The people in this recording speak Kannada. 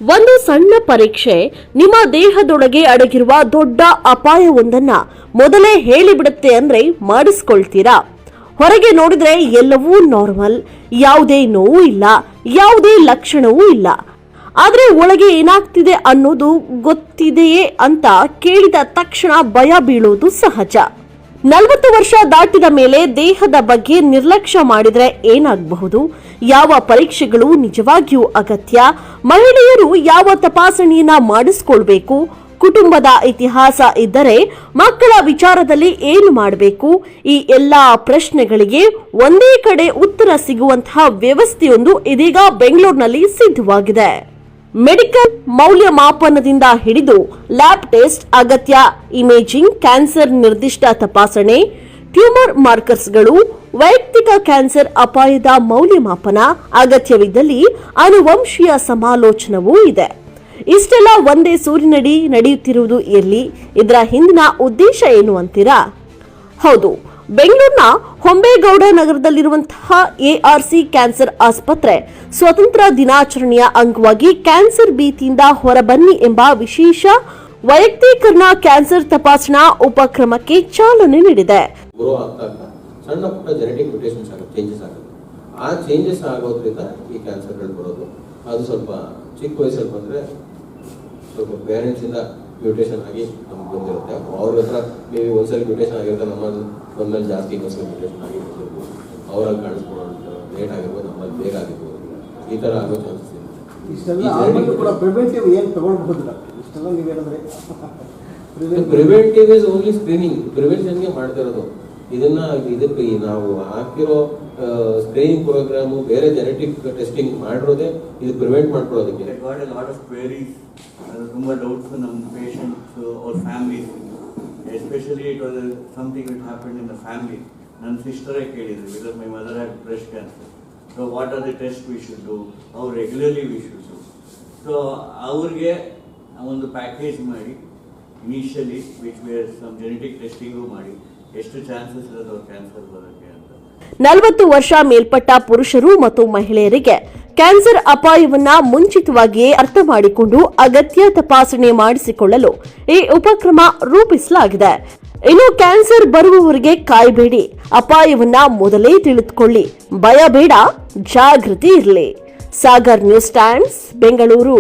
ಒಂದು ಸಣ್ಣ ಪರೀಕ್ಷೆ ನಿಮ್ಮ ದೇಹದೊಳಗೆ ಅಡಗಿರುವ ದೊಡ್ಡ ಅಪಾಯವೊಂದನ್ನ ಮೊದಲೇ ಹೇಳಿಬಿಡುತ್ತೆ ಅಂದ್ರೆ ಮಾಡಿಸ್ಕೊಳ್ತೀರಾ? ಹೊರಗೆ ನೋಡಿದ್ರೆ ಎಲ್ಲವೂ ನಾರ್ಮಲ್, ಯಾವುದೇ ನೋವು ಇಲ್ಲ, ಯಾವುದೇ ಲಕ್ಷಣವೂ ಇಲ್ಲ. ಆದ್ರೆ ಒಳಗೆ ಏನಾಗ್ತಿದೆ ಅನ್ನೋದು ಗೊತ್ತಿದೆಯೇ ಅಂತ ಕೇಳಿದ ತಕ್ಷಣ ಭಯ ಬೀಳೋದು ಸಹಜ. 40 ವರ್ಷ ದಾಟಿದ ಮೇಲೆ ದೇಹದ ಬಗ್ಗೆ ನಿರ್ಲಕ್ಷ್ಯ ಮಾಡಿದ್ರೆ ಏನಾಗಬಹುದು? ಯಾವ ಪರೀಕ್ಷೆಗಳು ನಿಜವಾಗಿಯೂ ಅಗತ್ಯ? ಮಹಿಳೆಯರು ಯಾವ ತಪಾಸಣೆಯನ್ನ ಮಾಡಿಸಿಕೊಳ್ಬೇಕು? ಕುಟುಂಬದ ಇತಿಹಾಸ ಇದ್ದರೆ ಮಕ್ಕಳ ವಿಚಾರದಲ್ಲಿ ಏನು ಮಾಡಬೇಕು? ಈ ಎಲ್ಲಾ ಪ್ರಶ್ನೆಗಳಿಗೆ ಒಂದೇ ಕಡೆ ಉತ್ತರ ಸಿಗುವಂತಹ ವ್ಯವಸ್ಥೆಯೊಂದು ಇದೀಗ ಬೆಂಗಳೂರಿನಲ್ಲಿ ಸಿದ್ಧವಾಗಿದೆ. ಮೆಡಿಕಲ್ ಮೌಲ್ಯಮಾಪನದಿಂದ ಹಿಡಿದು ಲ್ಯಾಬ್ ಟೆಸ್ಟ್ ಅಗತ್ಯ, ಇಮೇಜಿಂಗ್, ಕ್ಯಾನ್ಸರ್ ನಿರ್ದಿಷ್ಟ ತಪಾಸಣೆ, ಟ್ಯೂಮರ್ ಮಾರ್ಕರ್ಸ್ಗಳು, ವೈಯಕ್ತಿಕ ಕ್ಯಾನ್ಸರ್ ಅಪಾಯದ ಮೌಲ್ಯಮಾಪನ, ಅಗತ್ಯವಿದ್ದಲ್ಲಿ ಆನುವಂಶೀಯ ಸಮಾಲೋಚನವೂ ಇದೆ. ಇಷ್ಟೆಲ್ಲ ಒಂದೇ ಸೂರಿನಡಿ ನಡೆಯುತ್ತಿರುವುದು ಎಲ್ಲಿ? ಇದರ ಹಿಂದಿನ ಉದ್ದೇಶ ಏನು ಅಂತೀರಾ? ಹೌದು, ಬೆಂಗಳೂರಿನ ಹೊಂಬೇಗೌಡ ನಗರದಲ್ಲಿರುವಂತಹ ARC ಕ್ಯಾನ್ಸರ್ ಆಸ್ಪತ್ರೆ ಸ್ವಾತಂತ್ರ್ಯ ದಿನಾಚರಣೆಯ ಅಂಗವಾಗಿ ಕ್ಯಾನ್ಸರ್ ಭೀತಿಯಿಂದ ಹೊರಬನ್ನಿ ಎಂಬ ವಿಶೇಷ ವೈಯಕ್ತೀಕರಣ ಕ್ಯಾನ್ಸರ್ ತಪಾಸಣಾ ಉಪಕ್ರಮಕ್ಕೆ ಚಾಲನೆ ನೀಡಿದೆ. ಸಣ್ಣ ಪುಟ್ಟ ಜೆನೆಟಿಕ್ ಮ್ಯೂಟೇಷನ್ಸ್ ಆಗುತ್ತೆ, ಚೇಂಜಸ್ ಆಗುತ್ತೆ. ಆ ಚೇಂಜಸ್ ಆಗೋದ್ರಿಂದ ಈ ಕ್ಯಾನ್ಸರ್ಗಳು ಬರೋದು. ಅದು ಸ್ವಲ್ಪ ಚಿಕ್ಕ ವಯಸ್ಸಲ್ಲಿ ಬಂದ್ರೆ ಸ್ವಲ್ಪ ಪೇರೆಂಟ್ಸ್ ಇಂದ ಮ್ಯೂಟೇಷನ್ ಆಗಿ ನಮ್ಗೆ ಬಂದಿರುತ್ತೆ. ಅವ್ರ ಹತ್ರ ಮೇಬಿ ಒಂದ್ಸಲ ಮ್ಯೂಟೇಷನ್ ಆಗಿರುತ್ತೆ, ನಮ್ಮಲ್ಲಿ ಜಾಸ್ತಿ ಇನ್ನೊಂದ್ಸಲ ಮ್ಯೂಟೇಷನ್ ಆಗಿ ಬಂದಿರ್ಬೋದು. ಅವ್ರಾಗ ಕಾಣಿಸ್ಕೊಳ್ಳೋ ಲೇಟ್ ಆಗಿರ್ಬೋದು, ನಮ್ಮಲ್ಲಿ ಬೇಗ ಆಗಿರ್ಬೋದು. ಈ ತರ ಆಗೋ ಚಾನ್ಸಸ್ ಇದೆ. Preventive is only screening. ಪ್ರಿವೆನ್ಷನ್ಗೆ ಮಾಡ್ತಾ ಇರೋದು ಇದಕ್ಕೆ ನಾವು ಹಾಕಿರೋ ಸ್ಕ್ರೀನಿಂಗ್ ಪ್ರೋಗ್ರಾಮು ಬೇರೆ ಜೆನೆಟಿಕ್ ಟೆಸ್ಟಿಂಗ್ ಮಾಡಿರೋದೇ ಇದು ಪ್ರಿವೆಂಟ್ ಮಾಡ್ಕೊಳ್ಳೋದಕ್ಕೆ. ತುಂಬಾ ಡೌಟ್ಸ್ ನಮ್ಮ ಪೇಷಂಟ್ಸ್ ಅವ್ರ families, especially it was something with happen in the family. ನನ್ನ ಸಿಸ್ಟರೇ ಕೇಳಿದ್ರು, because my mother had breast cancer. So what are the test we should do, how regularly we should do. So ಅವ್ರಿಗೆ ಒಂದು ಪ್ಯಾಕೇಜ್ ಮಾಡಿ initially which were some genetic testing ಮಾಡಿ ಎಷ್ಟು ಚಾನ್ಸಸ್ ಇರೋದು ಅವ್ರ ಕ್ಯಾನ್ಸರ್ ಬರೋಕ್ಕೆ ಅಂತ. 40 ವರ್ಷ ಮೇಲ್ಪಟ್ಟ ಪುರುಷರು ಮತ್ತು ಮಹಿಳೆಯರಿಗೆ ಕ್ಯಾನ್ಸರ್ ಅಪಾಯವನ್ನ ಮುಂಚಿತವಾಗಿಯೇ ಅರ್ಥ ಮಾಡಿಕೊಂಡು ಅಗತ್ಯ ತಪಾಸಣೆ ಮಾಡಿಸಿಕೊಳ್ಳಲು ಈ ಉಪಕ್ರಮ ರೂಪಿಸಲಾಗಿದೆ. ಇನ್ನು ಕ್ಯಾನ್ಸರ್ ಬರುವವರಿಗೆ ಕಾಯಬೇಡಿ, ಅಪಾಯವನ್ನ ಮೊದಲೇ ತಿಳಿದುಕೊಳ್ಳಿ, ಭಯ ಬೇಡ, ಜಾಗೃತಿ ಇರಲಿ. Sagar news times, Bengaluru.